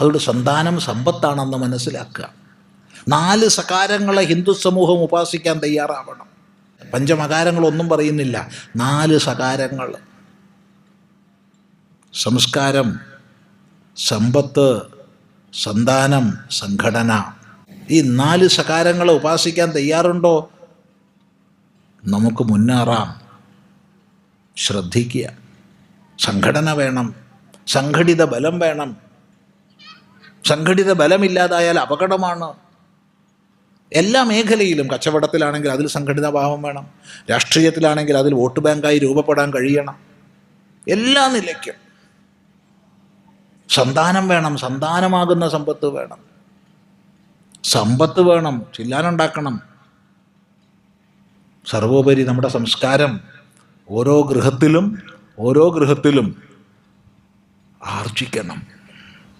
അതുകൊണ്ട് സന്താനം സമ്പത്താണെന്ന് മനസ്സിലാക്കുക. 4 സകാരങ്ങളെ ഹിന്ദു സമൂഹം ഉപാസിക്കാൻ തയ്യാറാവണം. പഞ്ചമകാരങ്ങളൊന്നും പറയുന്നില്ല, 4 സകാരങ്ങൾ: സംസ്കാരം, സമ്പത്ത്, സന്താനം, സംഘടന. ഈ 4 സകാരങ്ങളെ ഉപാസിക്കാൻ തയ്യാറുണ്ടോ? നമുക്ക് മുന്നേറാം. ശ്രദ്ധിക്കുക. സംഘടന വേണം, സംഘടിത ബലം വേണം. സംഘടിത ബലമില്ലാതായാൽ അപകടമാണ്. എല്ലാ മേഖലയിലും, കച്ചവടത്തിലാണെങ്കിൽ അതിൽ സംഘടിത ഭാവം വേണം, രാഷ്ട്രീയത്തിലാണെങ്കിൽ അതിൽ വോട്ട് ബാങ്കായി രൂപപ്പെടാൻ കഴിയണം. എല്ലാ നിലയ്ക്കും സന്താനം വേണം, സന്താനമാകുന്ന സമ്പത്ത് വേണം. സമ്പത്ത് വേണം, ചില്ലാനുണ്ടാക്കണം. സർവോപരി നമ്മുടെ സംസ്കാരം ഓരോ ഗൃഹത്തിലും ആർജിക്കണം.